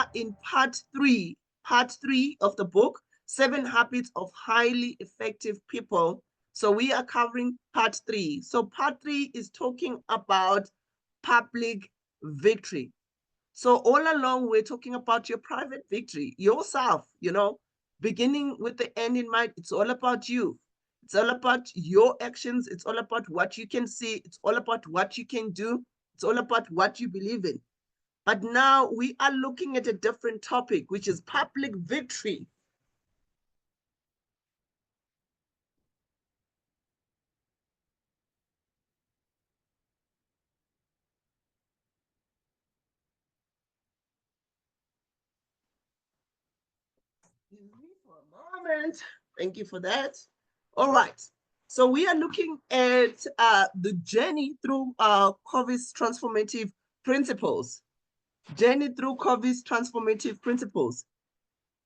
are in part three of the book, 7 Habits of Highly Effective People. So we are covering part 3. So part 3 is talking about public victory. So all along, we're talking about your private victory, yourself, beginning with the end in mind. It's all about you. It's all about your actions. It's all about what you can see. It's all about what you can do. It's all about what you believe in. But now we are looking at a different topic, which is public victory. Excuse me for a moment. Thank you for that. All right. So we are looking at the journey through Covey's transformative principles. Journey through Covey's transformative principles.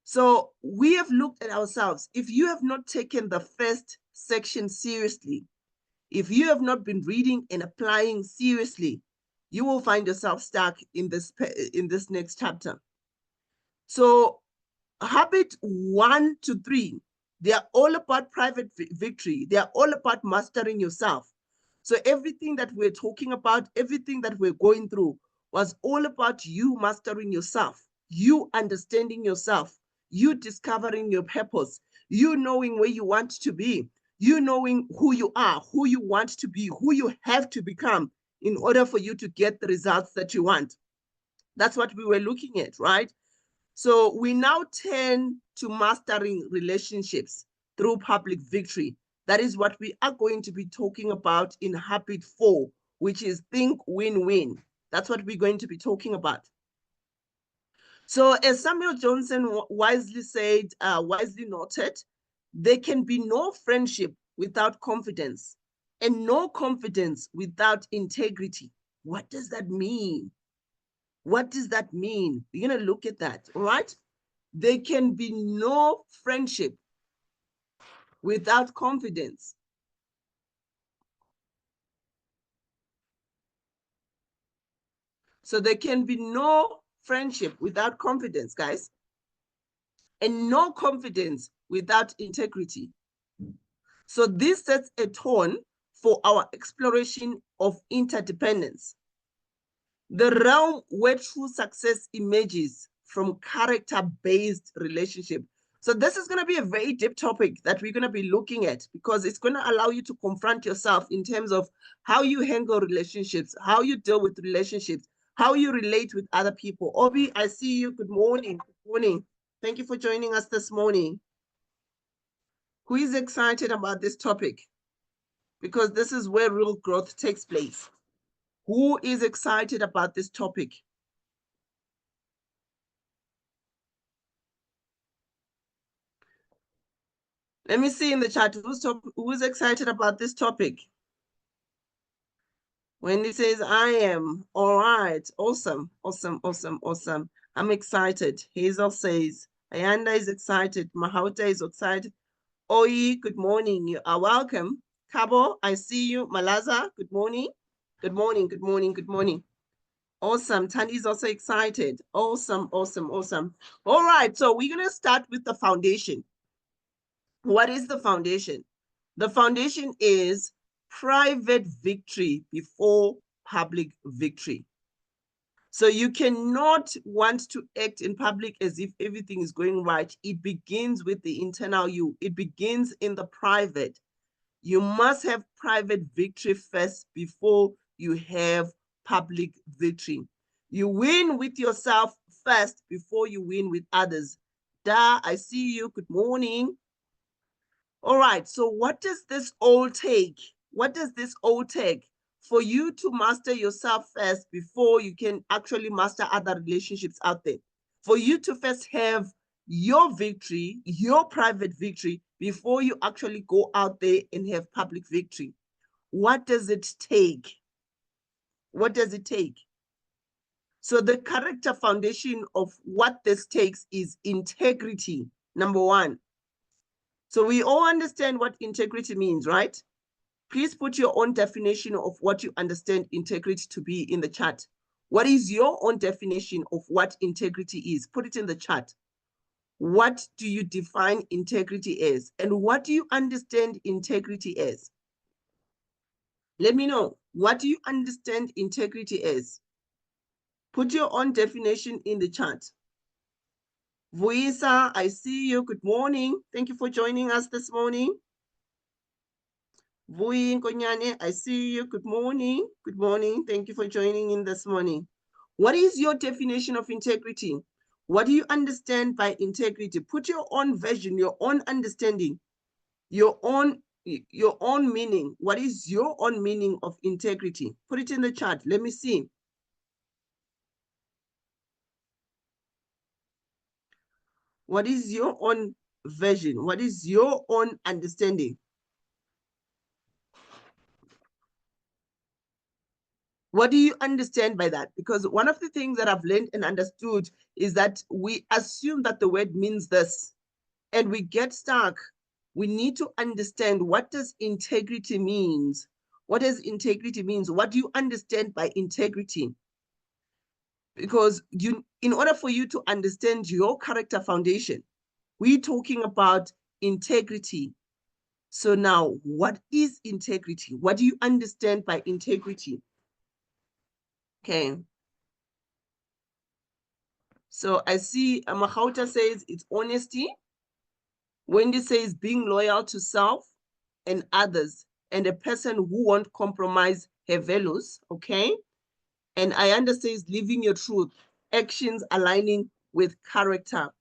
So we have looked at ourselves. If you have not taken the first section seriously, if you have not been reading and applying seriously, you will find yourself stuck in this next chapter. So habit 1 to 3, they are all about private victory. They are all about mastering yourself. So everything that we're talking about, everything that we're going through was all about you mastering yourself, you understanding yourself, you discovering your purpose, you knowing where you want to be, you knowing who you are, who you want to be, who you have to become in order for you to get the results that you want. That's what we were looking at, right? So we now turn to mastering relationships through public victory. That is what we are going to be talking about in habit 4, which is think win-win. That's what we're going to be talking about. So as Samuel Johnson wisely said, wisely noted, there can be no friendship without confidence and no confidence without integrity. What does that mean? What does that mean? We're going to look at that, all right? There can be no friendship without confidence. So there can be no friendship without confidence, guys, and no confidence without integrity. So this sets a tone for our exploration of interdependence, the realm where true success emerges from character-based relationship. So this is going to be a very deep topic that we're going to be looking at, because it's going to allow you to confront yourself in terms of how you handle relationships, how you deal with relationships, how you relate with other people. Obi, I see you. Good morning. Good morning. Thank you for joining us this morning. Who is excited about this topic? Because this is where real growth takes place. Who is excited about this topic? Let me see in the chat who's excited about this topic. Wendy says, I am. All right. Awesome. Awesome. Awesome. Awesome. I'm excited. Hazel says, Ayanda is excited. Mahauta is excited. Oi, good morning. You are welcome. Kabo, I see you. Malaza, good morning. Good morning. Good morning. Good morning. Awesome. Tani is also excited. Awesome. Awesome. Awesome. All right. So we're going to start with the foundation. What is the foundation? The foundation is private victory before public victory. So you cannot want to act in public as if everything is going right. It begins with the internal you. It begins in the private. You must have private victory first before you have public victory. You win with yourself first before you win with others. Da, I see you. Good morning. All right, so what does this all take? What does this all take for you to master yourself first before you can actually master other relationships out there? For you to first have your victory, your private victory, before you actually go out there and have public victory. What does it take? What does it take? So the character foundation of what this takes is integrity, number 1. So we all understand what integrity means, right? Please put your own definition of what you understand integrity to be in the chat. What is your own definition of what integrity is? Put it in the chat. What do you define integrity as? And what do you understand integrity as? Let me know. What do you understand integrity as? Put your own definition in the chat. Vuisa, I see you. Good morning. Thank you for joining us this morning. Vui Nkonyane, I see you. Good morning. Good morning. Thank you for joining in this morning. What is your definition of integrity? What do you understand by integrity? Put your own version, your own understanding, your own meaning. What is your own meaning of integrity? Put it in the chat. Let me see. What is your own version? What is your own understanding? What do you understand by that? Because one of the things that I've learned and understood is that we assume that the word means this, and we get stuck. We need to understand, what does integrity means? What does integrity means? What do you understand by integrity? Because in order for you to understand your character foundation, we're talking about integrity. So now, what is integrity? What do you understand by integrity? Okay. So I see Mahauta says it's honesty. Wendy says being loyal to self and others, and a person who won't compromise her values. Okay. And Ayanda says living your truth, actions aligning with character.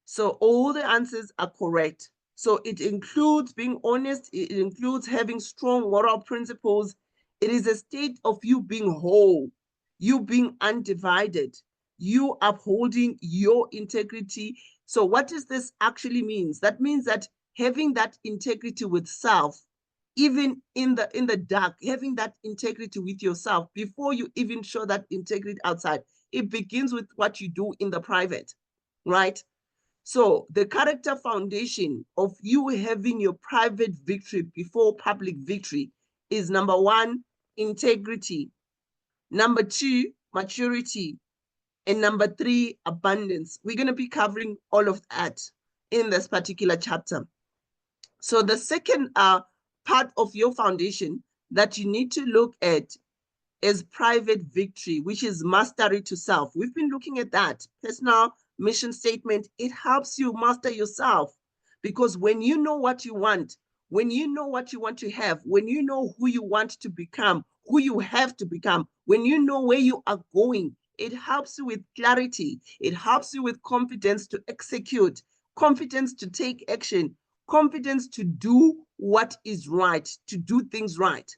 So all the answers are correct. So it includes being honest. It includes having strong moral principles. It is a state of you being whole, you being undivided, you upholding your integrity. So what does this actually means? That means that having that integrity with self, even in the dark, having that integrity with yourself before you even show that integrity outside, it begins with what you do in the private, right? So the character foundation of you having your private victory before public victory is number one, integrity. Number two, maturity. And number three, abundance. We're going to be covering all of that in this particular chapter. So the second part of your foundation that you need to look at is private victory, which is mastery to self. We've been looking at that personal mission statement. It helps you master yourself, because when you know what you want, when you know what you want to have, when you know who you want to become, who you have to become, when you know where you are going, it helps you with clarity. It helps you with confidence to execute, confidence to take action, confidence to do what is right, to do things right.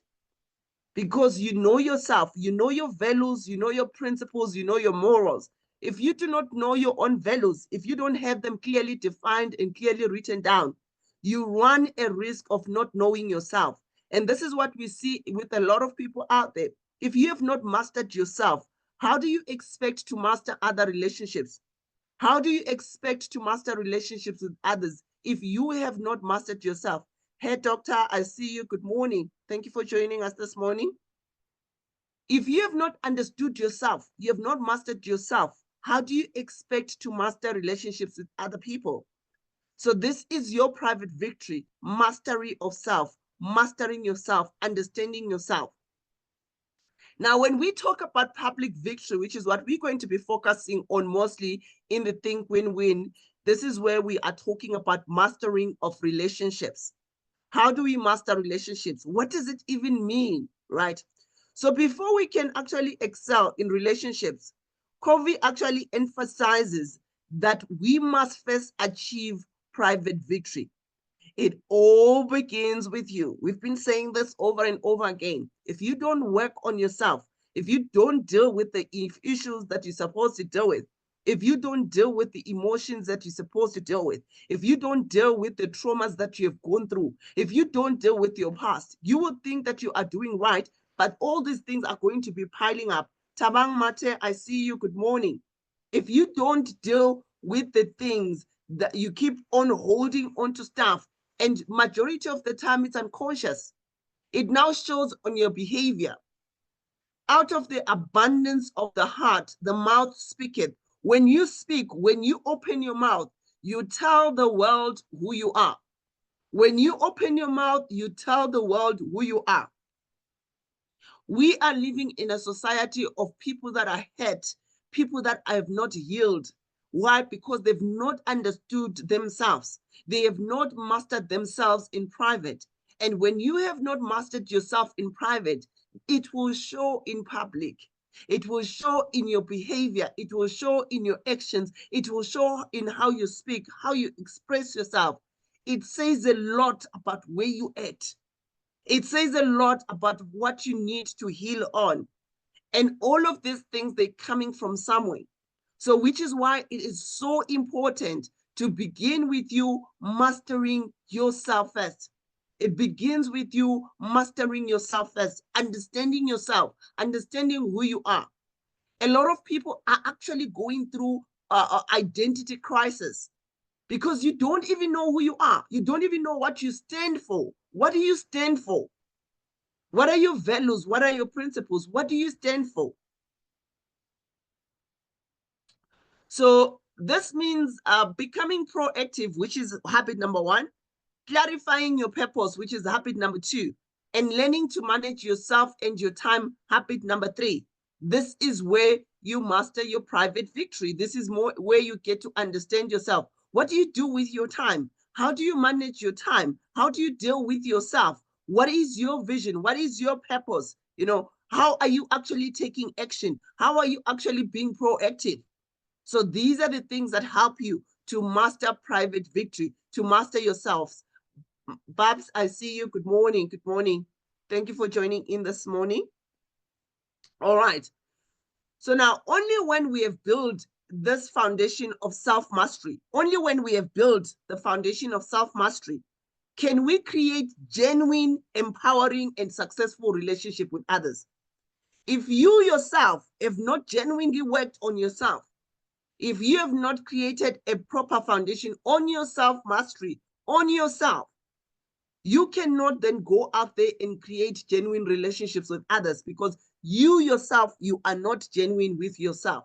Because you know yourself, you know your values, you know your principles, you know your morals. If you do not know your own values, if you don't have them clearly defined and clearly written down, you run a risk of not knowing yourself. And this is what we see with a lot of people out there. If you have not mastered yourself, how do you expect to master other relationships? How do you expect to master relationships with others if you have not mastered yourself? Hey, doctor, I see you. Good morning. Thank you for joining us this morning. If you have not understood yourself, you have not mastered yourself, how do you expect to master relationships with other people? So this is your private victory, mastery of self, mastering yourself, understanding yourself. Now, when we talk about public victory, which is what we're going to be focusing on mostly in the Think Win-Win, this is where we are talking about mastering of relationships. How do we master relationships? What does it even mean, right? So before we can actually excel in relationships, Covey actually emphasizes that we must first achieve private victory. It all begins with you. We've been saying this over and over again. If you don't work on yourself, if you don't deal with the issues that you're supposed to deal with, if you don't deal with the emotions that you're supposed to deal with, if you don't deal with the traumas that you have gone through, if you don't deal with your past, you will think that you are doing right, but all these things are going to be piling up. Tabang Mate, I see you. Good morning. If you don't deal with the things that you keep on holding on to stuff, and majority of the time it's unconscious, it now shows on your behavior. Out of the abundance of the heart, the mouth speaketh. When you speak, when you open your mouth, you tell the world who you are. When you open your mouth, you tell the world who you are. We are living in a society of people that are hurt, people that have not healed. Why? Because they've not understood themselves. They have not mastered themselves in private. And when you have not mastered yourself in private, it will show in public. It will show in your behavior. It will show in your actions. It will show in how you speak, how you express yourself. It says a lot about where you at. It says a lot about what you need to heal on. And all of these things, they're coming from somewhere. So, which is why it is so important to begin with you mastering yourself first. It begins with you mastering yourself first, understanding yourself, understanding who you are. A lot of people are actually going through identity crisis because you don't even know who you are. You don't even know what you stand for. What do you stand for? What are your values? What are your principles? What do you stand for? So this means becoming proactive, which is habit number 1, clarifying your purpose, which is habit number 2, and learning to manage yourself and your time, habit number 3. This is where you master your private victory. This is more where you get to understand yourself. What do you do with your time? How do you manage your time? How do you deal with yourself? What is your vision? What is your purpose? You know, how are you actually taking action? How are you actually being proactive? So these are the things that help you to master private victory, to master yourselves. Babs, I see you. Good morning. Good morning. Thank you for joining in this morning. All right. So now only when we have built this foundation of self-mastery, only when we have built the foundation of self-mastery, can we create genuine, empowering, and successful relationship with others. If you yourself have not genuinely worked on yourself, if you have not created a proper foundation on your self-mastery, on yourself, you cannot then go out there and create genuine relationships with others because you yourself, you are not genuine with yourself.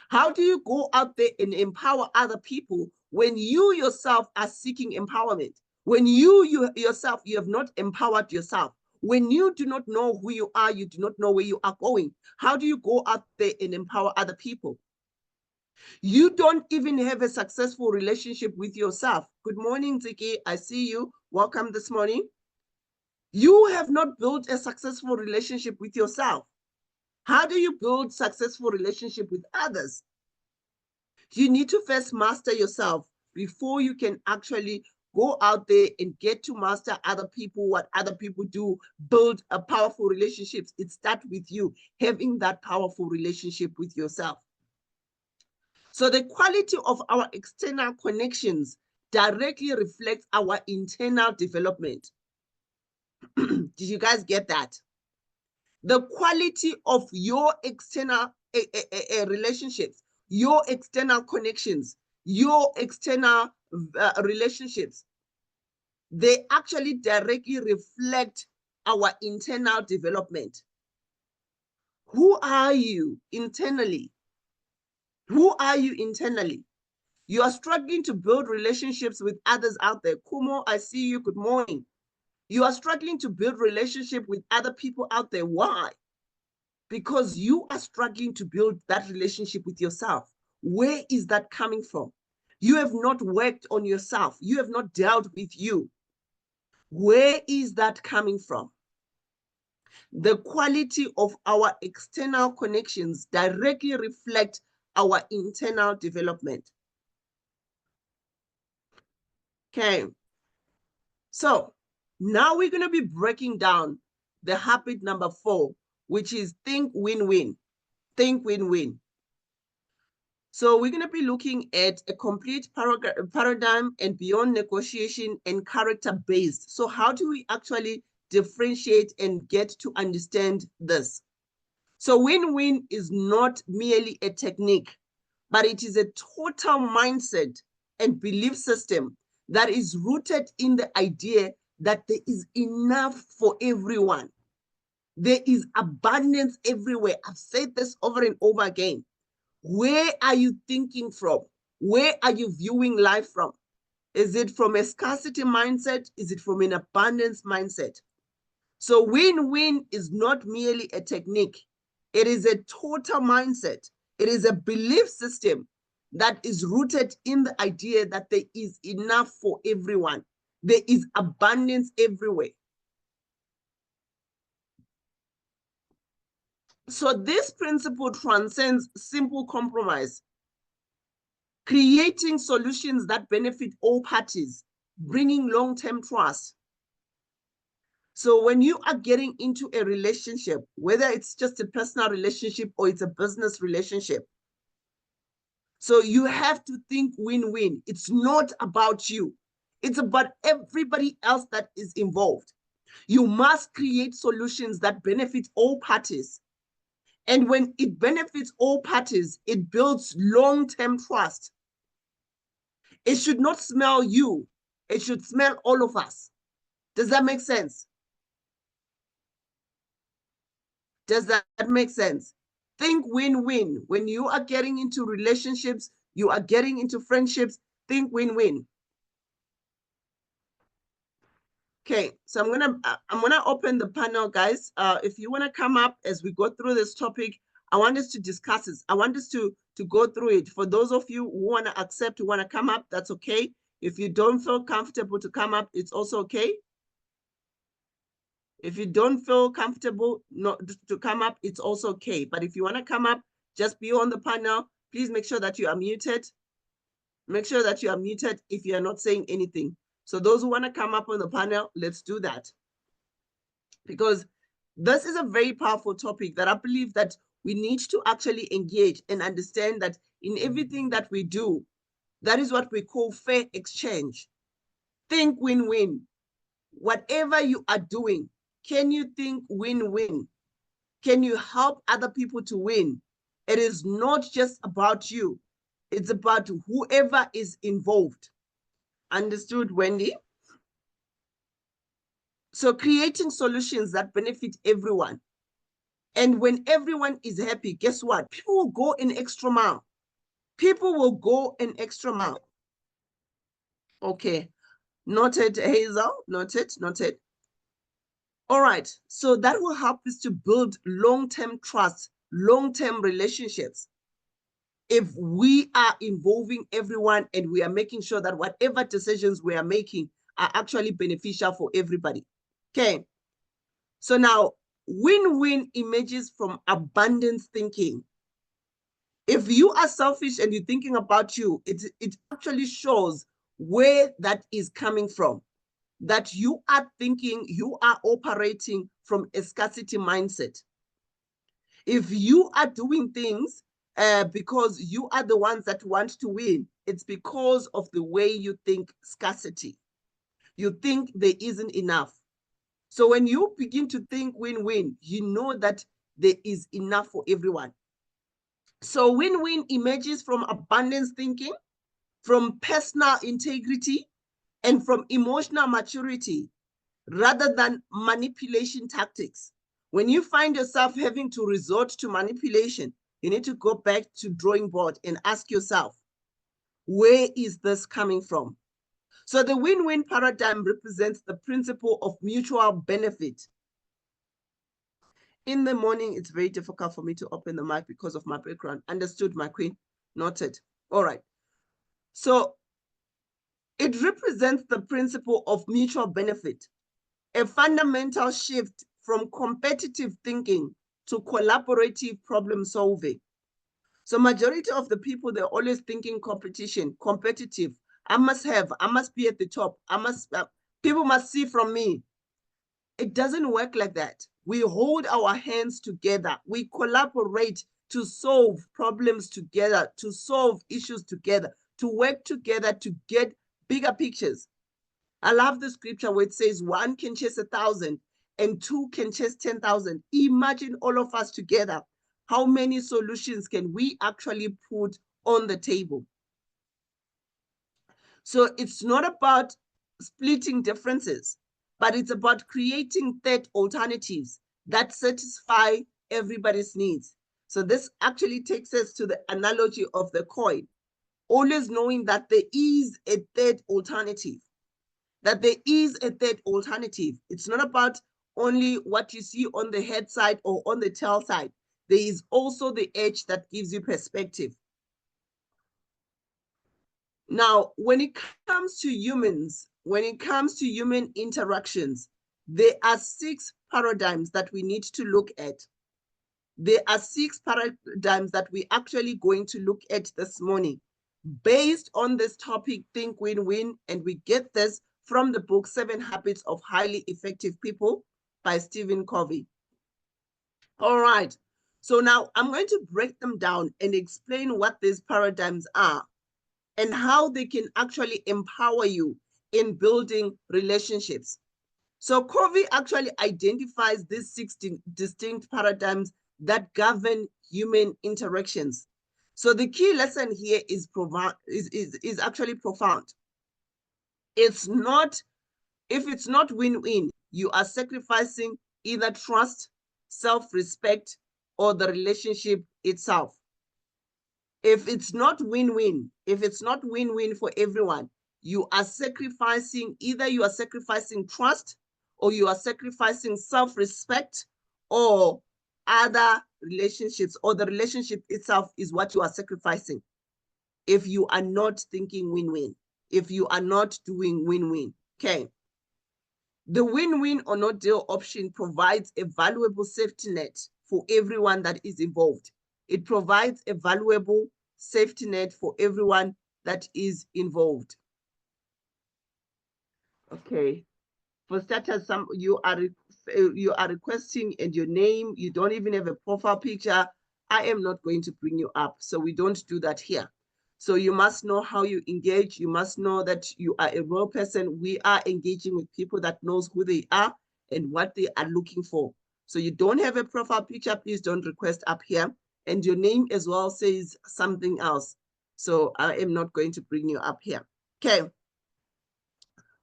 How do you go out there and empower other people when you yourself are seeking empowerment? When you yourself, you have not empowered yourself. When you do not know who you are, you do not know where you are going. How do you go out there and empower other people? You don't even have a successful relationship with yourself. Good morning, Ziki. I see you. Welcome this morning. You have not built a successful relationship with yourself. How do you build successful relationship with others? You need to first master yourself before you can actually go out there and get to master other people, what other people do, build a powerful relationships. It starts with you having that powerful relationship with yourself. So the quality of our external connections directly reflects our internal development. Did you guys get that? The quality of your external relationships, your external connections, your external relationships, they actually directly reflect our internal development. Who are you internally? Who are you internally? You are struggling to build relationships with others out there. Kumo, I see you. Good morning. You are struggling to build relationship with other people out there. Why? Because you are struggling to build that relationship with yourself. Where is that coming from? You have not worked on yourself. You have not dealt with you. Where is that coming from? The quality of our external connections directly reflect our internal development. Okay. So now we're going to be breaking down the habit number 4, which is think win-win. Think win-win. So we're going to be looking at a complete paradigm and beyond negotiation and character-based. So how do we actually differentiate and get to understand this? So win-win is not merely a technique, but it is a total mindset and belief system that is rooted in the idea that there is enough for everyone. There is abundance everywhere. I've said this over and over again. Where are you thinking from? Where are you viewing life from? Is it from a scarcity mindset? Is it from an abundance mindset? So win-win is not merely a technique. It is a total mindset. It is a belief system that is rooted in the idea that there is enough for everyone. There is abundance everywhere. So this principle transcends simple compromise, creating solutions that benefit all parties, bringing long-term trust. So when you are getting into a relationship, whether it's just a personal relationship or it's a business relationship, so you have to think win-win. It's not about you. It's about everybody else that is involved. You must create solutions that benefit all parties. And when it benefits all parties, it builds long-term trust. It should not smell you. It should smell all of us. Does that make sense? Does that make sense? Think win-win. When you are getting into relationships, you are getting into friendships, think win-win. Okay, so I'm gonna open the panel, guys. If you wanna come up as we go through this topic, I want us to discuss this. I want us to go through it. For those of you who wanna accept, who wanna come up, that's okay. If you don't feel comfortable to come up, it's also okay. If you don't feel comfortable not to come up, it's also okay. But if you wanna come up, just be on the panel. Please make sure that you are muted. Make sure that you are muted if you are not saying anything. So those who want to come up on the panel, let's do that. Because this is a very powerful topic that I believe that we need to actually engage and understand that in everything that we do, that is what we call fair exchange. Think win-win. Whatever you are doing, can you think win-win? Can you help other people to win? It is not just about you. It's about whoever is involved. Understood, Wendy? So creating solutions that benefit everyone. And when everyone is happy, guess what? People will go an extra mile. People will go an extra mile. Okay. Noted, Hazel. Noted, noted. All right. So that will help us to build long-term trust, long-term relationships. If we are involving everyone and we are making sure that whatever decisions we are making are actually beneficial for everybody. Okay. So now, win-win emerges from abundance thinking. If you are selfish and you're thinking about you, it actually shows where that is coming from. That you are thinking, you are operating from a scarcity mindset. If you are doing things because you are the ones that want to win, it's because of the way you think scarcity. You think there isn't enough. So when you begin to think win-win, you know that there is enough for everyone. So win-win emerges from abundance thinking, from personal integrity, and from emotional maturity, rather than manipulation tactics. When you find yourself having to resort to manipulation, you need to go back to drawing board and ask yourself, where is this coming from? So the win-win paradigm represents the principle of mutual benefit. In the morning, it's very difficult for me to open the mic because of my background. Understood, my queen? Noted. All right. So it represents the principle of mutual benefit, a fundamental shift from competitive thinking to collaborative problem solving. So majority of the people, they're always thinking competition, competitive. I must be at the top. People must see from me. It doesn't work like that. We hold our hands together. We collaborate to solve problems together, to solve issues together, to work together to get bigger pictures. I love the scripture where it says one can chase 1,000 and two can chase 10,000. Imagine all of us together. How many solutions can we actually put on the table? So it's not about splitting differences, but it's about creating third alternatives that satisfy everybody's needs. So this actually takes us to the analogy of the coin, always knowing that there is a third alternative, that there is a third alternative. It's not about only what you see on the head side or on the tail side. There is also the edge that gives you perspective. Now, when it comes to humans, when it comes to human interactions, there are 6 paradigms that we need to look at. There are 6 paradigms that we're actually going to look at this morning based on this topic, Think Win-Win, and we get this from the book 7 Habits of Highly Effective People by Stephen Covey. All right, so now I'm going to break them down and explain what these paradigms are and how they can actually empower you in building relationships. So Covey actually identifies these 6 distinct paradigms that govern human interactions. So the key lesson here is actually profound. It's not, if it's not win-win, you are sacrificing either trust, self-respect, or the relationship itself. If it's not win-win, if it's not win-win for everyone, you are sacrificing, either you are sacrificing trust, or you are sacrificing self-respect, or other relationships, or the relationship itself is what you are sacrificing. If you are not thinking win-win, if you are not doing win-win, okay? The win-win or no deal option provides a valuable safety net for everyone that is involved. It provides a valuable safety net for everyone that is involved. Okay. For starters, you are requesting and your name, you don't even have a profile picture. I am not going to bring you up. So we don't do that here. So you must know how you engage. You must know that you are a real person. We are engaging with people that knows who they are and what they are looking for. So you don't have a profile picture, please don't request up here. And your name as well says something else. So I am not going to bring you up here. Okay.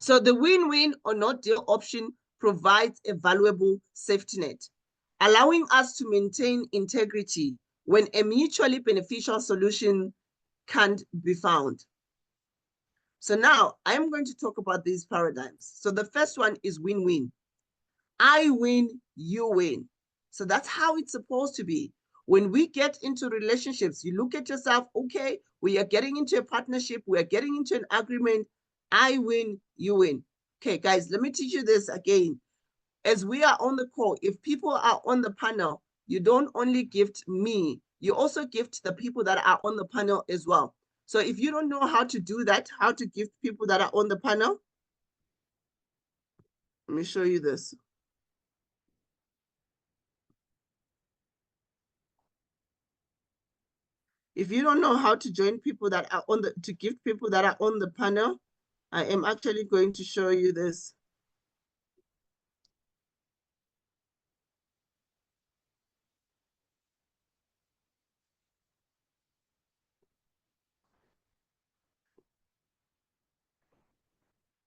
So the win-win or not deal option provides a valuable safety net, allowing us to maintain integrity when a mutually beneficial solution can't be found. So now I'm going to talk about these paradigms. So the first one is win-win. I win, you win. So that's how it's supposed to be. When we get into relationships, you look at yourself, okay, we are getting into a partnership, we are getting into an agreement. I win, you win. Okay, guys, let me teach you this again. As we are on the call, if people are on the panel, you don't only gift me, you also gift the people that are on the panel as well. So if you don't know how to do that, how to gift people that are on the panel, let me show you this. If you don't know how to join people that are on the, to gift people that are on the panel, I am actually going to show you this.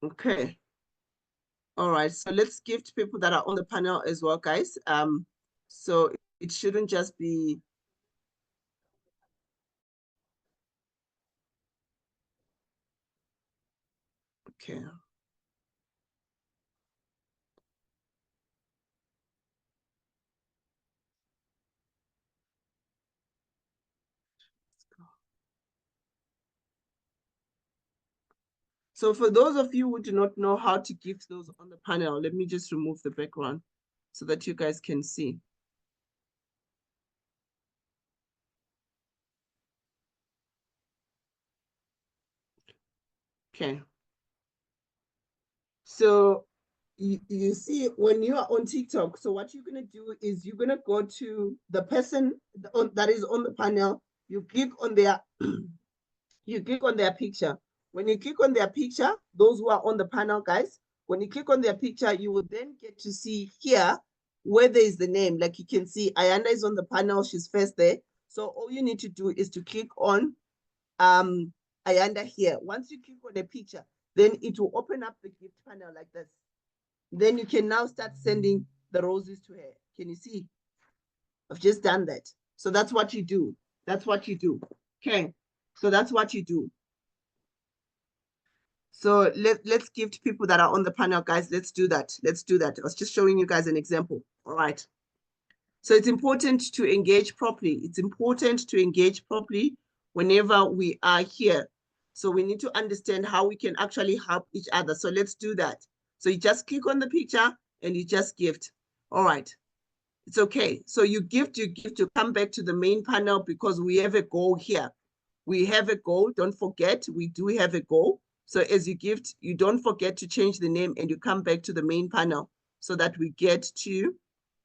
Okay. All right. So let's gift people that are on the panel as well, guys. So it shouldn't just be. Okay. So for those of you who do not know how to gift those on the panel, let me just remove the background so that you guys can see. Okay. So you see when you are on TikTok, so what you're going to do is you're going to go to the person that is on the panel, you click on their you click on their picture. When you click on their picture, those who are on the panel, guys, when you click on their picture, you will then get to see here where there is the name. Like you can see, Ayanda is on the panel, she's first there. So all you need to do is to click on Ayanda here. Once you click on the picture, then it will open up the gift panel like this. Then you can now start sending the roses to her. Can you see? I've just done that. So that's what you do. That's what you do. Okay. So that's what you do. So let's give to people that are on the panel, guys. Let's do that. Let's do that. I was just showing you guys an example. All right. So it's important to engage properly. It's important to engage properly whenever we are here. So we need to understand how we can actually help each other. So let's do that. So you just click on the picture and you just gift. All right. It's okay. So you gift, you come back to the main panel because we have a goal here. We have a goal. Don't forget, we do have a goal. So as you gift, you don't forget to change the name and you come back to the main panel so that we get to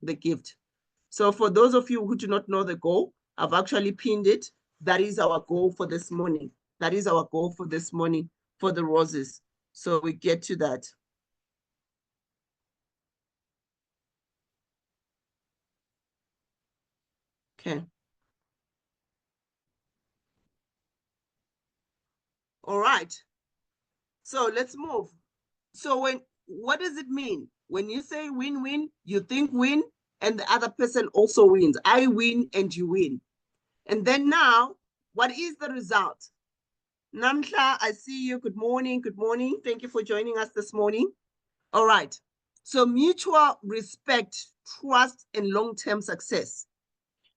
the gift. So for those of you who do not know the goal, I've actually pinned it. That is our goal for this morning. That is our goal for this morning for the roses. So we get to that. Okay. All right. So let's move. So what does it mean? When you say win-win, you think win and the other person also wins. I win and you win. And then now, what is the result? Namhla, I see you. Good morning. Good morning. Thank you for joining us this morning. All right. So mutual respect, trust, and long-term success.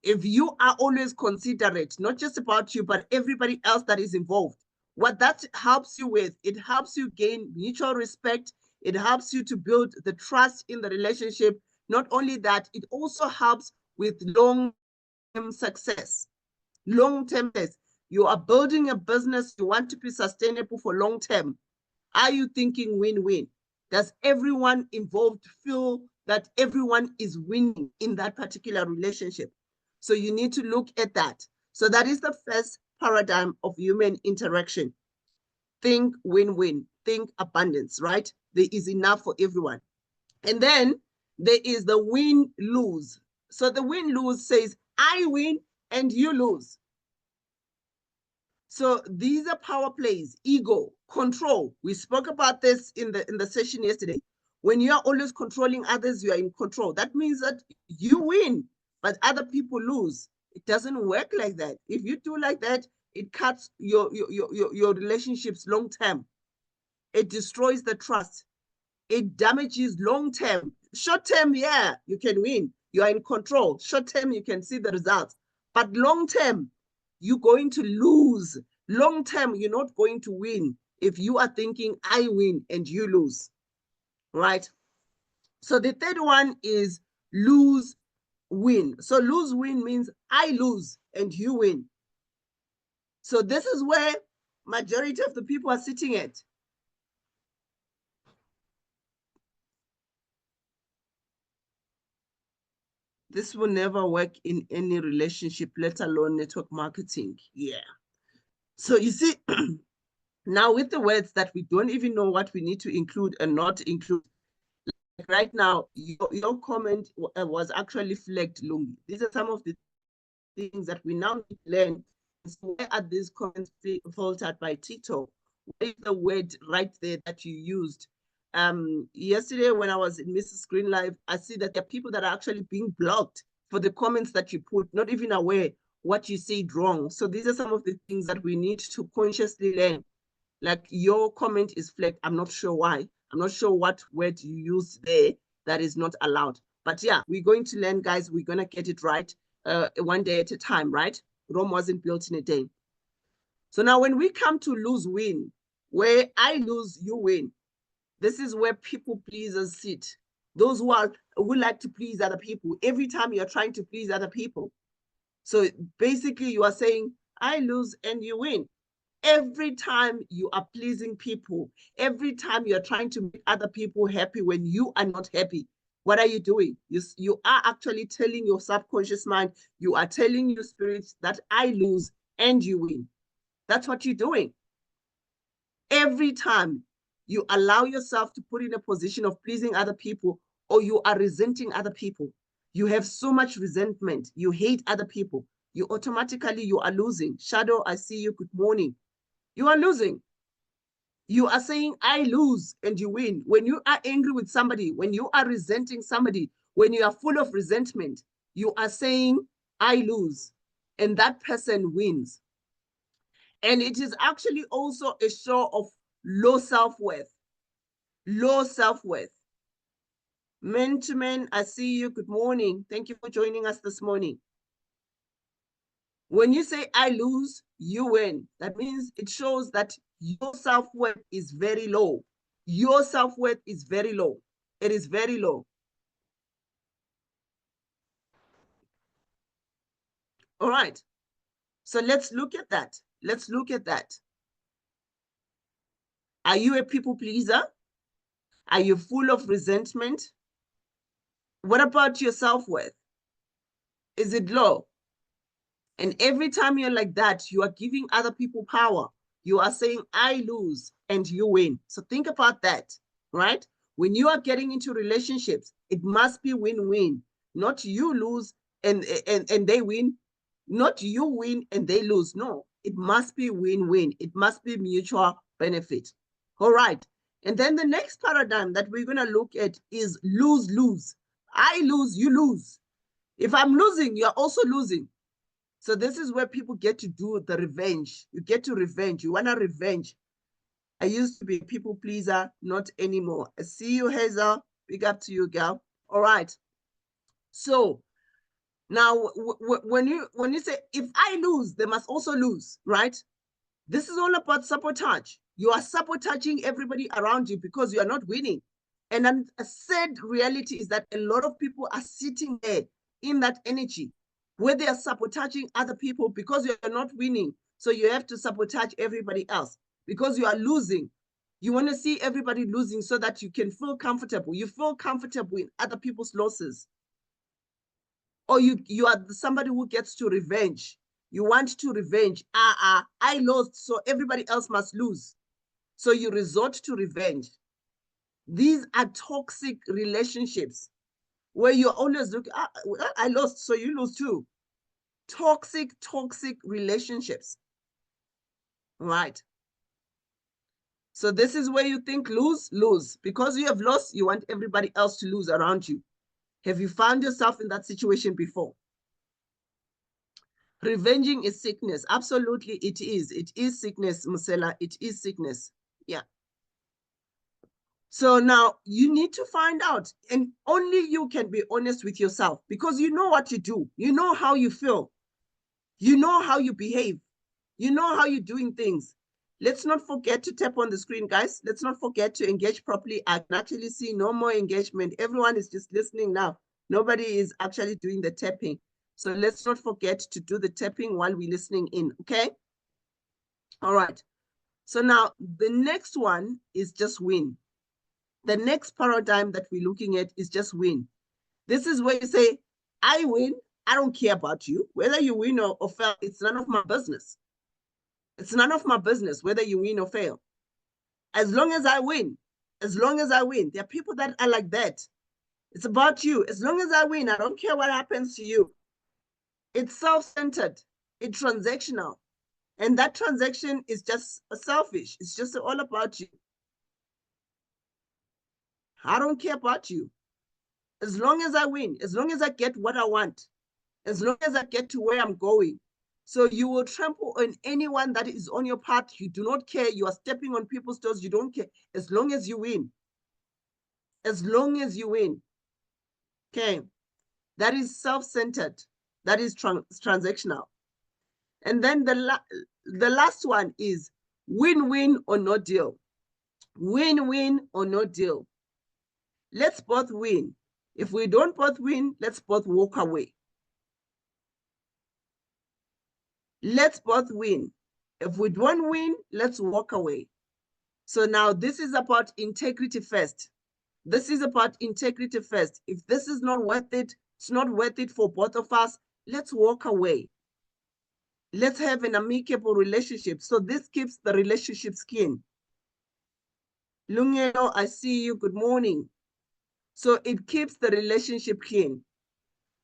If you are always considerate, not just about you, but everybody else that is involved, what that helps you with, it helps you gain mutual respect. It helps you to build the trust in the relationship. Not only that, it also helps with long-term success. Long-term success. You are building a business, you want to be sustainable for long-term. Are you thinking win-win? Does everyone involved feel that everyone is winning in that particular relationship? So you need to look at that. So that is the first paradigm of human interaction. Think win-win, think abundance, right? There is enough for everyone. And then there is the win-lose. So the win-lose says, I win and you lose. So these are power plays, ego, control. We spoke about this in the session yesterday. When you are always controlling others, you are in control. That means that you win, but other people lose. It doesn't work like that. If you do like that, it cuts your relationships long term. It destroys the trust. It damages long term. Short term, yeah, you can win. You are in control. Short term, you can see the results. But long term, you're going to lose. Long term, you're not going to win if you are thinking, I win and you lose, right? So the third one is lose win. So lose win means I lose and you win. So this is where majority of the people are sitting at. This will never work in any relationship, let alone network marketing. Yeah. So you see, now with the words that we don't even know what we need to include and not include, like right now, your comment was actually flagged, Lungi. These are some of the things that we now need to learn. So where are these comments filtered by TikTok? What is the word right there that you used? Yesterday when I was in Mrs. Green Live, I see that there are people that are actually being blocked for the comments that you put, not even aware what you said wrong. So these are some of the things that we need to consciously learn. Like your comment is flagged. I'm not sure why. I'm not sure what word you used there that is not allowed. But yeah, we're going to learn, guys. We're going to get it right one day at a time, right? Rome wasn't built in a day. So now when we come to lose win, where I lose, you win, this is where people pleasers sit. Those who like to please other people. Every time you're trying to please other people. So basically you are saying, I lose and you win. Every time you are pleasing people, every time you're trying to make other people happy when you are not happy, what are you doing? You are actually telling your subconscious mind, you are telling your spirits that I lose and you win. That's what you're doing. Every time you allow yourself to put in a position of pleasing other people or you are resenting other people, you have so much resentment, you hate other people, you are losing. Shadow, I see you. Good morning. You are losing. You are saying, I lose and you win. When you are angry with somebody, when you are resenting somebody, When you are full of resentment, you are saying, I lose, and that person wins. And it is actually also a show of low self-worth. Low self-worth. Men to men, I see you. Good morning. Thank you for joining us this morning. When you say I lose, you win. That means it shows that your self-worth is very low. Your self-worth is very low. It is very low. All right. So let's look at that. Let's look at that. Are you a people pleaser? Are you full of resentment? What about your self-worth? Is it low? And every time you're like that, you are giving other people power. You are saying, I lose and you win. So think about that, right? When you are getting into relationships, it must be win-win, not you lose and they win, not you win and they lose. No, it must be win-win. It must be mutual benefit. All right. And then the next paradigm that we're going to look at is lose-lose. I lose, you lose. If I'm losing, you're also losing. So this is where people get to do the revenge. You get to revenge. You want to revenge. I used to be a people pleaser, not anymore. I see you, Hazel. Big up to you, girl. All right. So now when you say, if I lose, they must also lose, right? This is all about sabotage. You are sabotaging everybody around you because you are not winning. And then a sad reality is that a lot of people are sitting there in that energy where they are sabotaging other people because you are not winning. So you have to sabotage everybody else because you are losing. You want to see everybody losing so that you can feel comfortable. You feel comfortable in other people's losses. Or you are somebody who gets to revenge. You want to revenge. I lost, so everybody else must lose. So you resort to revenge. These are toxic relationships where you always look, I lost, so you lose too. Toxic relationships. Right. So this is where you think lose, lose. Because you have lost, you want everybody else to lose around you. Have you found yourself in that situation before? Revenging is sickness. Absolutely, it is. It is sickness, Musela. It is sickness. Yeah. So now you need to find out, and only you can be honest with yourself because you know what you do. You know how you feel. You know how you behave. You know how you're doing things. Let's not forget to tap on the screen, guys. Let's not forget to engage properly. I can actually see no more engagement. Everyone is just listening now. Nobody is actually doing the tapping. So let's not forget to do the tapping while we're listening in, okay? All right. So now the next one is just win. The next paradigm that we're looking at is just win. This is where you say, I win. I don't care about you. Whether you win or fail, it's none of my business. It's none of my business whether you win or fail. As long as I win, as long as I win. There are people that are like that. It's about you. As long as I win, I don't care what happens to you. It's self-centered. It's transactional. And that transaction is just selfish. It's just all about you. I don't care about you. As long as I win, as long as I get what I want, as long as I get to where I'm going. So you will trample on anyone that is on your path. You do not care. You are stepping on people's toes. You don't care. As long as you win. As long as you win. Okay. That is self-centered. That is transactional. And then the last one is win-win or no deal. Win-win or no deal. Let's both win. If we don't both win, let's both walk away. Let's both win. If we don't win, let's walk away. So now this is about integrity first. This is about integrity first. If this is not worth it, it's not worth it for both of us, let's walk away. Let's have an amicable relationship. So this keeps the relationship skin. Lungelo, I see you. Good morning. So it keeps the relationship clean.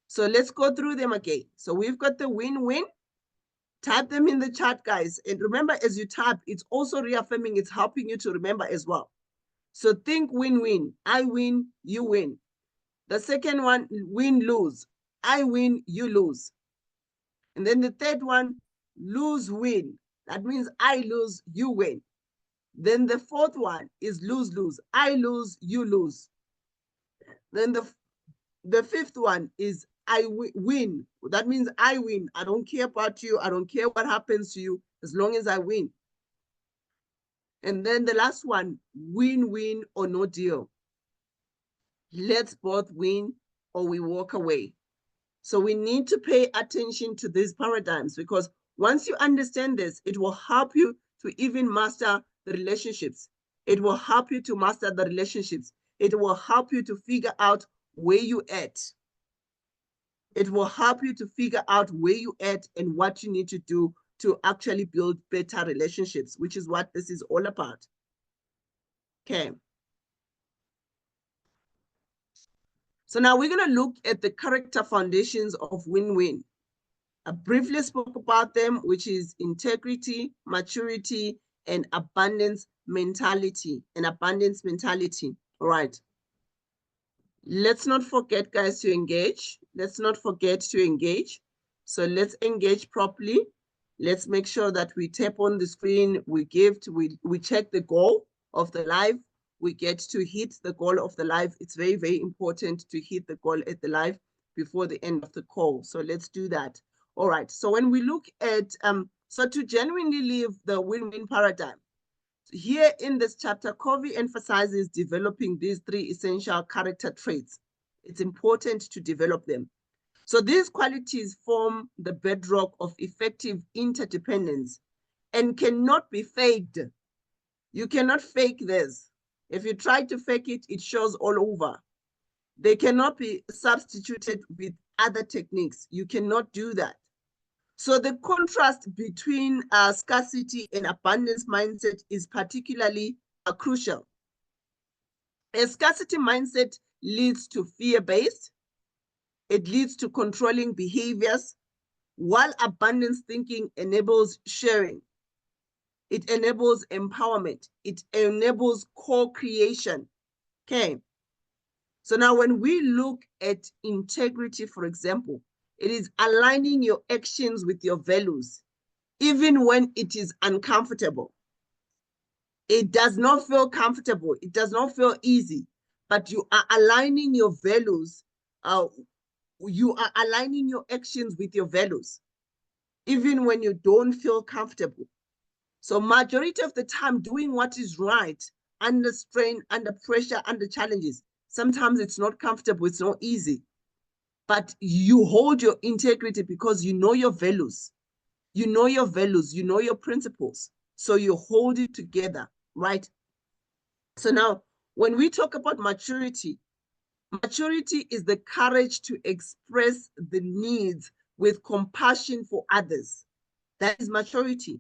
So let's go through them again. So we've got the win-win. Type them in the chat, guys. And remember, as you type, it's also reaffirming, it's helping you to remember as well. So think win-win. I win, you win. The second one, win-lose. I win, you lose. And then the third one, lose-win. That means I lose, you win. Then the fourth one is lose-lose. I lose, you lose. Then the fifth one is I win. That means I win. I don't care about you. I don't care what happens to you as long as I win. And then the last one, win-win or no deal. Let's both win or we walk away. So we need to pay attention to these paradigms, because once you understand this, it will help you to even master the relationships. It will help you to master the relationships. It will help you to figure out where you at. It will help you to figure out where you at and what you need to do to actually build better relationships, which is what this is all about. Okay. So now we're going to look at the character foundations of win-win. I briefly spoke about them, which is integrity, maturity, and abundance mentality. All right. Let's not forget, guys, to engage. Let's not forget to engage. So let's engage properly. Let's make sure that we tap on the screen, we check the goal of the live. We get to hit the goal of the live. It's very, very important to hit the goal at the live before the end of the call. So let's do that. All right. So when we look at, so to genuinely live the win-win paradigm, here in this chapter, Covey emphasizes developing these three essential character traits. It's important to develop them. So these qualities form the bedrock of effective interdependence and cannot be faked. You cannot fake this. If you try to fake it, it shows all over. They cannot be substituted with other techniques. You cannot do that. So the contrast between scarcity and abundance mindset is particularly crucial. A scarcity mindset leads to fear-based. It leads to controlling behaviors, while abundance thinking enables sharing. It enables empowerment. It enables co-creation. Okay. So now when we look at integrity, for example, it is aligning your actions with your values, even when it is uncomfortable. It does not feel comfortable. It does not feel easy, but you are aligning your values. You are aligning your actions with your values, even when you don't feel comfortable. So majority of the time, doing what is right under strain, under pressure, under challenges, sometimes it's not comfortable, it's not easy, but you hold your integrity because you know your values. You know your values, you know your principles. So you hold it together, right? So now, when we talk about maturity, maturity is the courage to express the needs with compassion for others. That is maturity.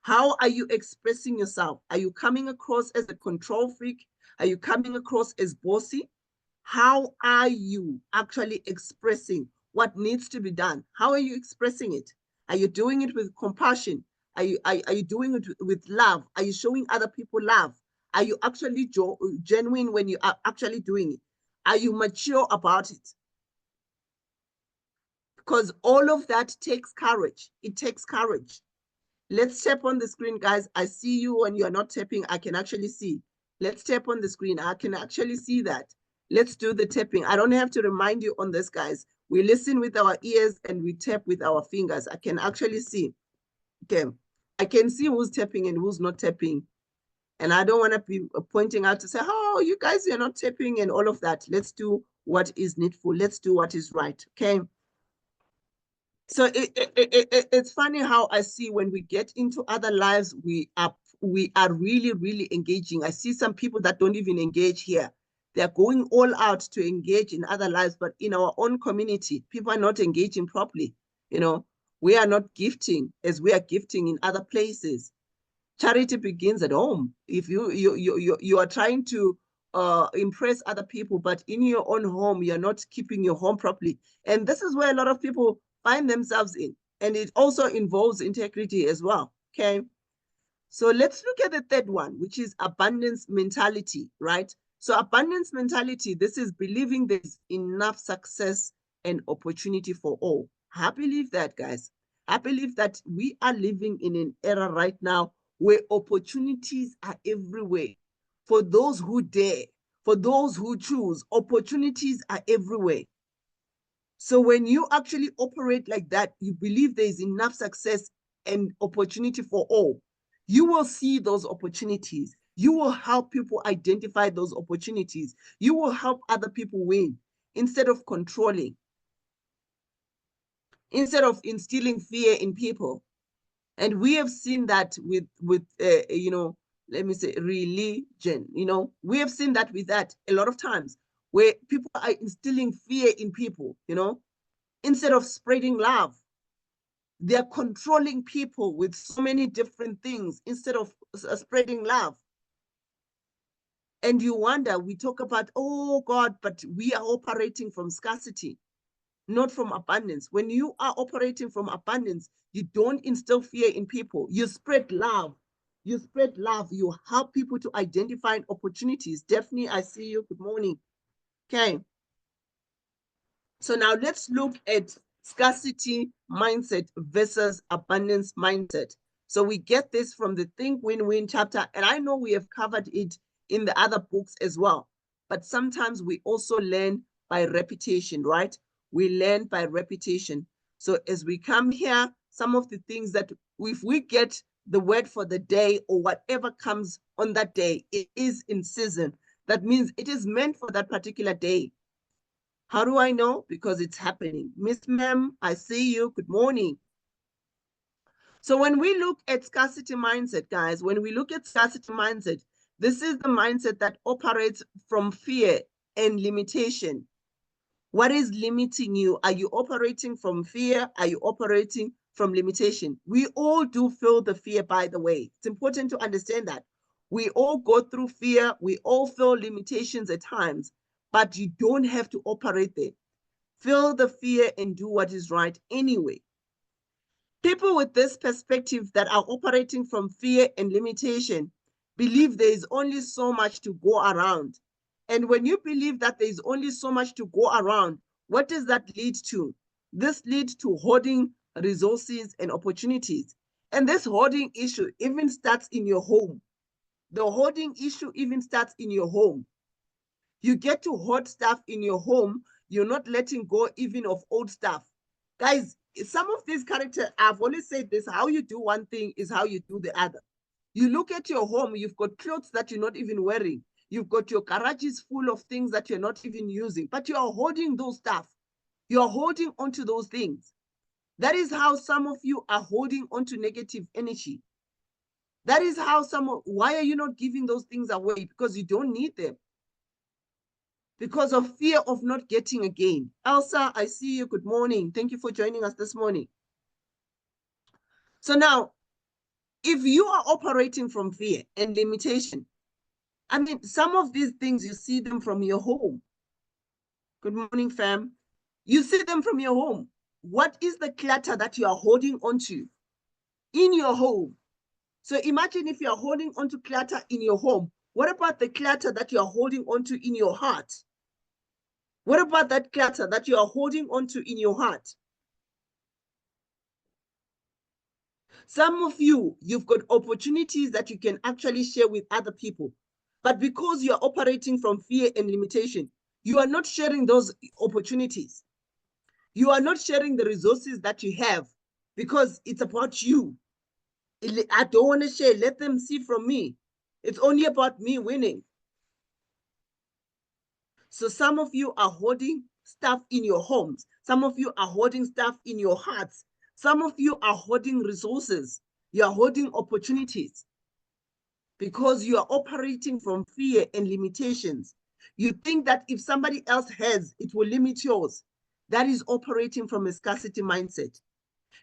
How are you expressing yourself? Are you coming across as a control freak? Are you coming across as bossy? How are you actually expressing what needs to be done? How are you expressing it? Are you doing it with compassion? Are you doing it with love? Are you showing other people love? Are you actually genuine when you are actually doing it? Are you mature about it? Because all of that takes courage. It takes courage. Let's tap on the screen, guys. I see you when you are not tapping. I can actually see. Let's tap on the screen. I can actually see that. Let's do the tapping. I don't have to remind you on this, guys. We listen with our ears and we tap with our fingers. I can actually see. Okay. I can see who's tapping and who's not tapping. And I don't want to be pointing out to say, oh, you guys, you're not tapping and all of that. Let's do what is needful. Let's do what is right. Okay. So it's funny how I see when we get into other lives, we are really, really engaging. I see some people that don't even engage here. They're going all out to engage in other lives, but in our own community, people are not engaging properly. You know, we are not gifting as we are gifting in other places. Charity begins at home. If you are trying to impress other people, but in your own home, you're not keeping your home properly. And this is where a lot of people find themselves in. And it also involves integrity as well. Okay. So let's look at the third one, which is abundance mentality, right? So abundance mentality, this is believing there's enough success and opportunity for all. I believe that, guys. I believe that we are living in an era right now where opportunities are everywhere. For those who dare, for those who choose, opportunities are everywhere. So when you actually operate like that, you believe there is enough success and opportunity for all. You will see those opportunities. You will help people identify those opportunities. You will help other people win instead of controlling, instead of instilling fear in people. And we have seen that with let me say religion. We have seen that with that a lot of times where people are instilling fear in people, instead of spreading love. They're controlling people with so many different things instead of spreading love. And you wonder, we talk about, oh God, but we are operating from scarcity, not from abundance. When you are operating from abundance, you don't instill fear in people. You spread love. You spread love. You help people to identify opportunities. Daphne, I see you. Good morning. Okay. So now let's look at scarcity mindset versus abundance mindset. So we get this from the Think Win-Win chapter, and I know we have covered it in the other books as well. But sometimes we also learn by repetition, right? We learn by repetition. So as we come here, some of the things that if we get the word for the day or whatever comes on that day, it is in season. That means it is meant for that particular day. How do I know? Because it's happening. Miss Ma'am, I see you. Good morning. So when we look at scarcity mindset, guys, when we look at scarcity mindset, this is the mindset that operates from fear and limitation. What is limiting you? Are you operating from fear? Are you operating from limitation? We all do feel the fear, by the way. It's important to understand that. We all go through fear. We all feel limitations at times, but you don't have to operate there. Feel the fear and do what is right anyway. People with this perspective that are operating from fear and limitation believe there is only so much to go around. And when you believe that there is only so much to go around, what does that lead to? This leads to hoarding resources and opportunities. And this hoarding issue even starts in your home. The hoarding issue even starts in your home. You get to hoard stuff in your home. You're not letting go even of old stuff. Guys, some of these characters, I've always said this, how you do one thing is how you do the other. You look at your home, you've got clothes that you're not even wearing. You've got your garages full of things that you're not even using, but you are holding those stuff. You're holding onto those things. That is how some of you are holding onto negative energy. That is how why are you not giving those things away? Because you don't need them. Because of fear of not getting again. Elsa, I see you. Good morning. Thank you for joining us this morning. So now, if you are operating from fear and limitation, I mean, some of these things, you see them from your home. Good morning, fam. You see them from your home. What is the clutter that you are holding onto in your home? So imagine if you're holding onto clutter in your home. What about the clutter that you're holding onto in your heart? What about that clutter that you are holding onto in your heart? Some of you, you've got opportunities that you can actually share with other people. But because you're operating from fear and limitation, you are not sharing those opportunities. You are not sharing the resources that you have because it's about you. I don't want to share. Let them see from me. It's only about me winning. So some of you are holding stuff in your homes. Some of you are holding stuff in your hearts. Some of you are holding resources. You are holding opportunities because you are operating from fear and limitations. You think that if somebody else has, it will limit yours. That is operating from a scarcity mindset.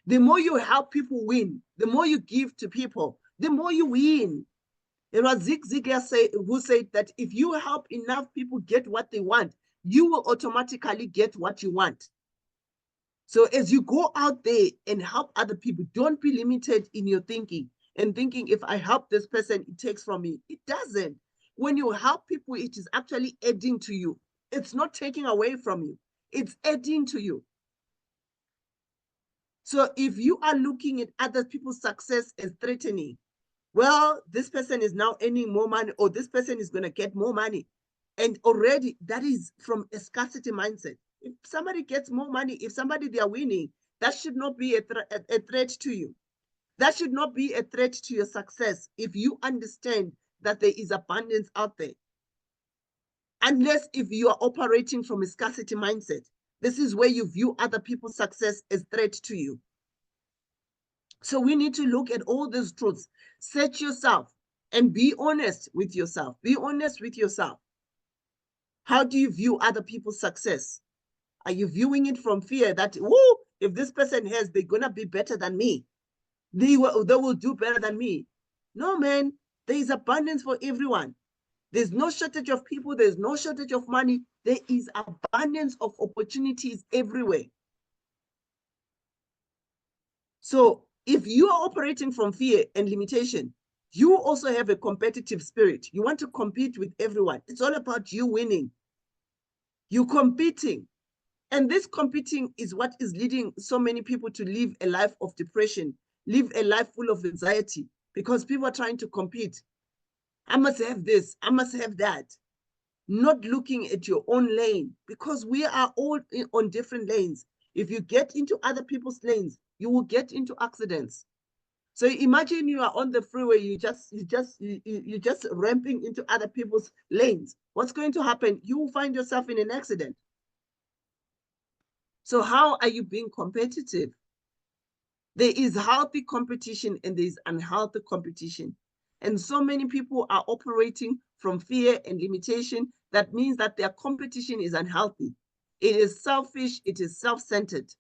The more you help people win, the more you give to people, the more you win. It was Zig Ziglar who said that if you help enough people get what they want, you will automatically get what you want. So as you go out there and help other people, don't be limited in your thinking and thinking, if I help this person, it takes from me. It doesn't. When you help people, it is actually adding to you. It's not taking away from you. It's adding to you. So if you are looking at other people's success as threatening, well, this person is now earning more money, or this person is going to get more money. And already that is from a scarcity mindset. If somebody gets more money, if somebody they are winning, that should not be a threat to you. That should not be a threat to your success if you understand that there is abundance out there. Unless if you are operating from a scarcity mindset, this is where you view other people's success as threat to you. So we need to look at all these truths. Set yourself and be honest with yourself. Be honest with yourself. How do you view other people's success? Are you viewing it from fear that, whoo, if this person has, they're going to be better than me? They will do better than me. No, man, there is abundance for everyone. There's no shortage of people. There's no shortage of money. There is abundance of opportunities everywhere. So if you are operating from fear and limitation, you also have a competitive spirit. You want to compete with everyone. It's all about you winning. You're competing. And this competing is what is leading so many people to live a life of depression, live a life full of anxiety, because people are trying to compete. I must have this, I must have that. Not looking at your own lane, because we are all on different lanes. If you get into other people's lanes, you will get into accidents. So imagine you are on the freeway, you just ramping into other people's lanes. What's going to happen? You will find yourself in an accident. So how are you being competitive? There is healthy competition and there is unhealthy competition. And so many people are operating from fear and limitation. That means that their competition is unhealthy. It is selfish. It is self-centered.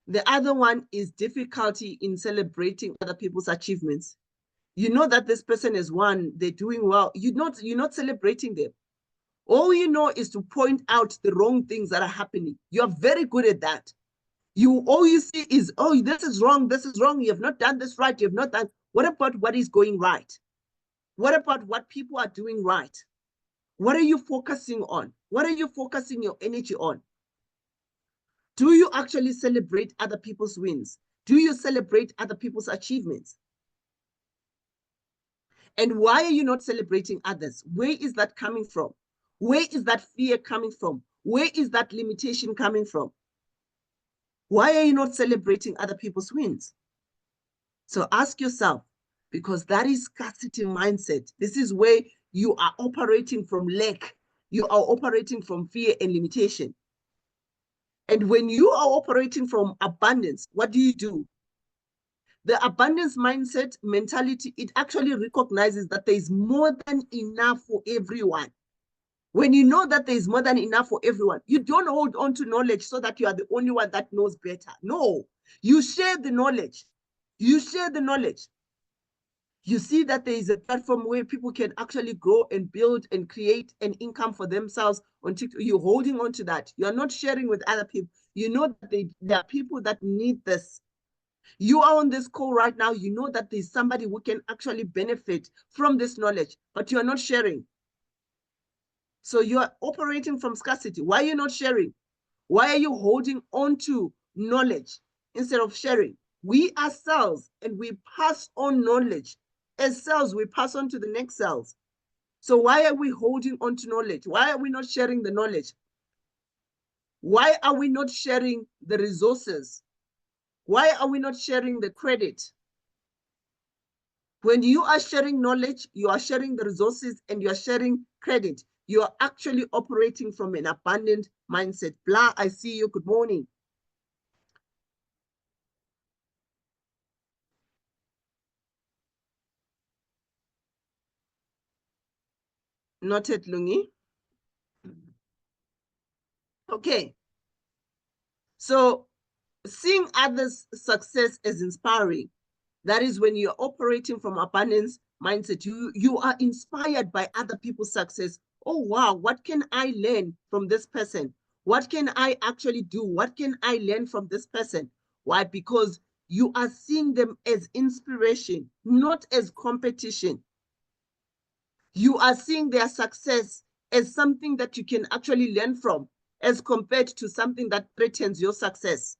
The other one is difficulty in celebrating other people's achievements. You know that this person has won, they're doing well. You're not celebrating them. All you know is to point out the wrong things that are happening. You're very good at that. All you see is, oh, this is wrong, you have not done this right, you have not done. What about what is going right? What about what people are doing right? What are you focusing on? What are you focusing your energy on? Do you actually celebrate other people's wins? Do you celebrate other people's achievements? And why are you not celebrating others? Where is that coming from? Where is that fear coming from? Where is that limitation coming from? Why are you not celebrating other people's wins? So ask yourself, because that is scarcity mindset. This is where you are operating from lack. You are operating from fear and limitation. And when you are operating from abundance, what do? The abundance mindset mentality, it actually recognizes that there is more than enough for everyone. When you know that there is more than enough for everyone, you don't hold on to knowledge so that you are the only one that knows better. No, you share the knowledge. You share the knowledge. You see that there is a platform where people can actually grow and build and create an income for themselves on TikTok. You're holding on to that. You're not sharing with other people. You know that there are people that need this. You are on this call right now. You know that there's somebody who can actually benefit from this knowledge, but you are not sharing. So you are operating from scarcity. Why are you not sharing? Why are you holding on to knowledge instead of sharing? We are cells and we pass on knowledge. As cells, we pass on to the next cells. So why are we holding on to knowledge? Why are we not sharing the knowledge? Why are we not sharing the resources? Why are we not sharing the credit? When you are sharing knowledge, you are sharing the resources and you are sharing credit. You are actually operating from an abundant mindset. Blah, I see you. Good morning. Noted, Lungi. Okay. So seeing others' success as inspiring, that is when you're operating from abundance mindset. You are inspired by other people's success. Oh, wow, what can I learn from this person? What can I actually do? What can I learn from this person? Why? Because you are seeing them as inspiration, not as competition. You are seeing their success as something that you can actually learn from, as compared to something that threatens your success.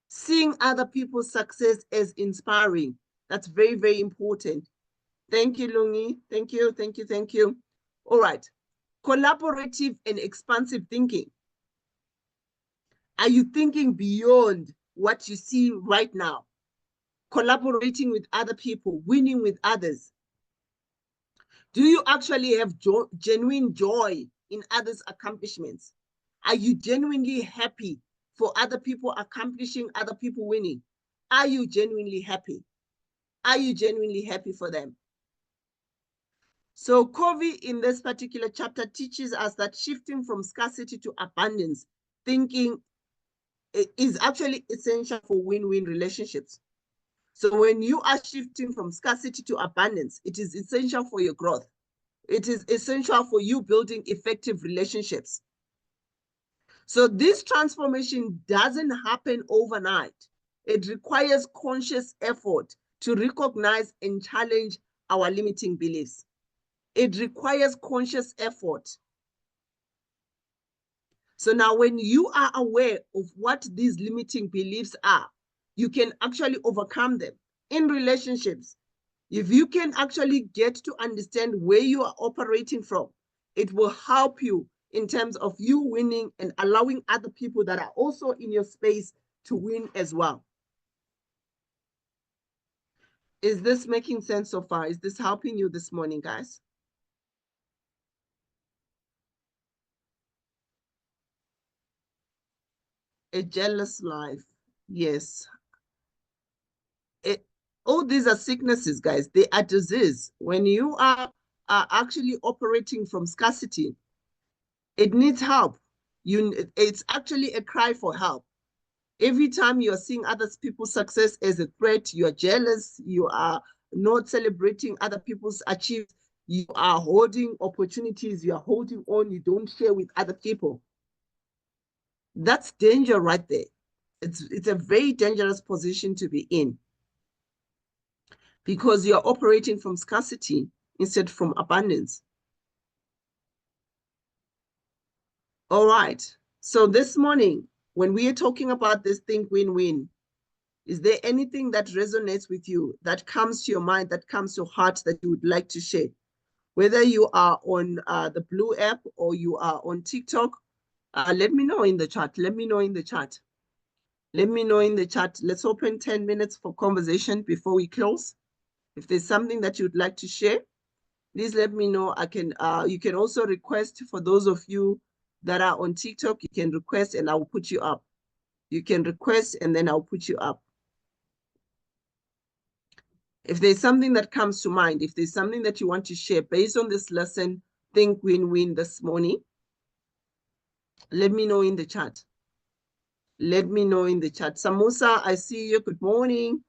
Seeing other people's success as inspiring. That's very, very important. Thank you, Lungi. Thank you, thank you, thank you. All right. Collaborative and expansive thinking. Are you thinking beyond what you see right now? Collaborating with other people, winning with others. Do you actually have genuine joy in others' accomplishments? Are you genuinely happy for other people accomplishing, other people winning? Are you genuinely happy? Are you genuinely happy for them? So Covey in this particular chapter teaches us that shifting from scarcity to abundance thinking is actually essential for win-win relationships. So when you are shifting from scarcity to abundance, it is essential for your growth. It is essential for you building effective relationships. So this transformation doesn't happen overnight. It requires conscious effort to recognize and challenge our limiting beliefs. It requires conscious effort. So now when you are aware of what these limiting beliefs are, you can actually overcome them in relationships. If you can actually get to understand where you are operating from, it will help you in terms of you winning and allowing other people that are also in your space to win as well. Is this making sense so far? Is this helping you this morning, guys? A jealous life. Yes. All these are sicknesses, guys. They are disease. When you are actually operating from scarcity, it needs help. It's actually a cry for help. Every time you are seeing other people's success as a threat, you are jealous, you are not celebrating other people's achievements, you are holding opportunities, you are holding on, you don't share with other people. That's danger right there. It's a very dangerous position to be in because you're operating from scarcity instead from abundance. All right. So this morning, when we are talking about this think win-win, is there anything that resonates with you, that comes to your mind, that comes to your heart that you would like to share? Whether you are on the Blue app or you are on TikTok, let me know in the chat. Let me know in the chat. Let me know in the chat. Let's open 10 minutes for conversation before we close. If there's something that you'd like to share, please let me know. You can also request, for those of you that are on TikTok, you can request and I will put you up. You can request and then I'll put you up. If there's something that comes to mind, if there's something that you want to share based on this lesson, think win-win this morning, let me know in the chat. Let me know in the chat. Samusa, I see you. Good morning.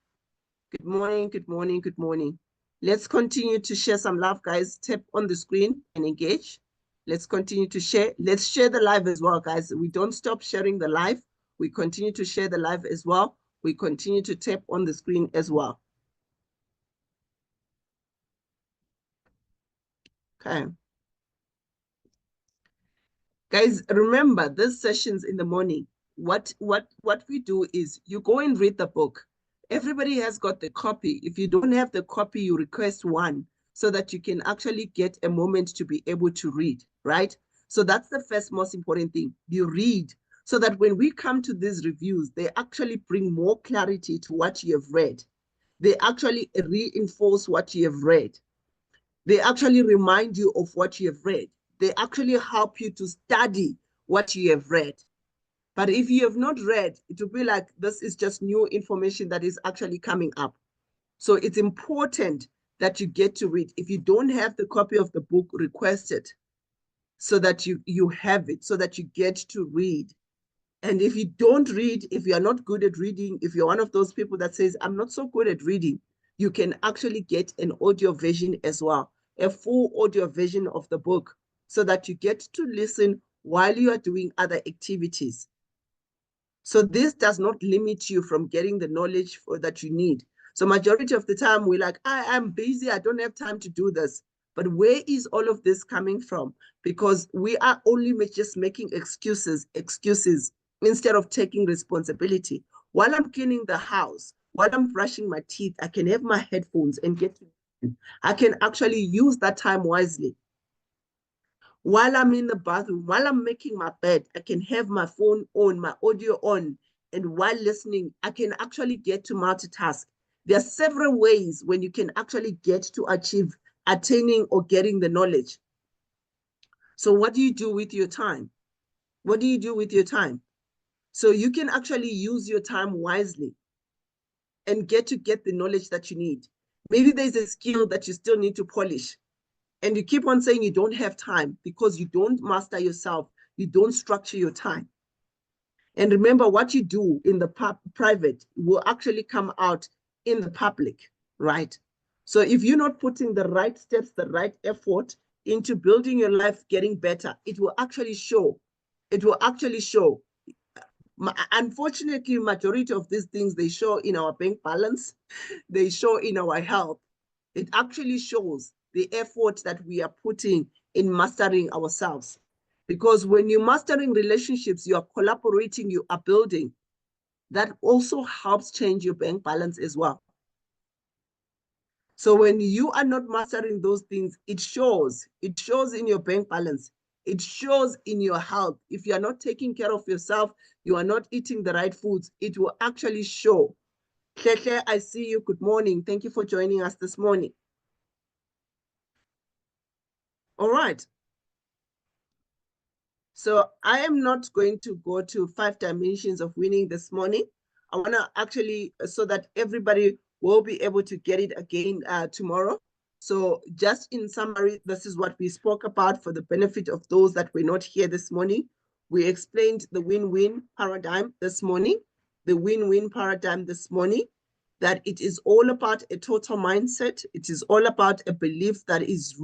Good morning, good morning, good morning. Let's continue to share some love, guys. Tap on the screen and engage. Let's continue to share. Let's share the live as well, guys. We don't stop sharing the live. We continue to share the live as well. We continue to tap on the screen as well. Okay. Guys, remember, this session's in the morning. What we do is you go and read the book. Everybody has got the copy. If you don't have the copy, you request one so that you can actually get a moment to be able to read, right? So that's the first most important thing. You read so that when we come to these reviews, they actually bring more clarity to what you have read. They actually reinforce what you have read. They actually remind you of what you have read. They actually help you to study what you have read. But if you have not read, it will be like this is just new information that is actually coming up. So it's important that you get to read. If you don't have the copy of the book, request it so that you have it, so that you get to read. And if you don't read, if you are not good at reading, if you're one of those people that says, I'm not so good at reading, you can actually get an audio version as well, a full audio version of the book, so that you get to listen while you are doing other activities. So this does not limit you from getting the knowledge that you need. So majority of the time we're like, I'm busy, I don't have time to do this. But where is all of this coming from? Because we are only just making excuses, instead of taking responsibility. While I'm cleaning the house, while I'm brushing my teeth, I can have my headphones and get to, I can actually use that time wisely. While I'm in the bathroom, while I'm making my bed, I can have my phone on, my audio on, and while listening, I can actually get to multitask. There are several ways when you can actually get to achieve attaining or getting the knowledge. So what do you do with your time? What do you do with your time? So you can actually use your time wisely and get the knowledge that you need. Maybe there's a skill that you still need to polish, and you keep on saying you don't have time because you don't master yourself, you don't structure your time. And remember, what you do in the private will actually come out in the public, right? So if you're not putting the right steps, the right effort into building your life, getting better, it will actually show. It will actually show. Unfortunately, majority of these things, they show in our bank balance, they show in our health. It actually shows the effort that we are putting in mastering ourselves. Because when you're mastering relationships, you are collaborating, you are building. That also helps change your bank balance as well. So when you are not mastering those things, it shows. It shows in your bank balance. It shows in your health. If you are not taking care of yourself, you are not eating the right foods, it will actually show. Keke, I see you. Good morning. Thank you for joining us this morning. All right. So I am not going to go to 5 dimensions of winning this morning. I want to actually, so that everybody will be able to get it again tomorrow. So just in summary, this is what we spoke about for the benefit of those that were not here this morning. We explained the win-win paradigm this morning, the win-win paradigm this morning, that it is all about a total mindset. It is all about a belief that is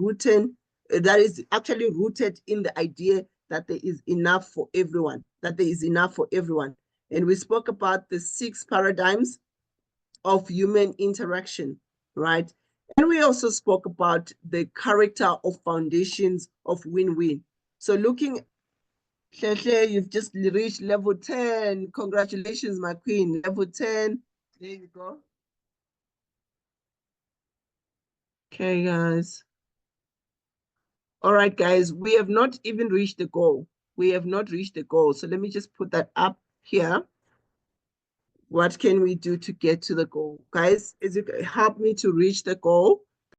actually rooted in the idea that there is enough for everyone, that there is enough for everyone. And we spoke about the 6 paradigms of human interaction, right? And we also spoke about the character of foundations of win-win. So looking, Hle, you've just reached level 10. Congratulations, my queen, level 10. There you go. Okay, guys. All right, guys, we have not even reached the goal. We have not reached the goal. So let me just put that up here. What can we do to get to the goal? Guys, is it help me to reach the goal?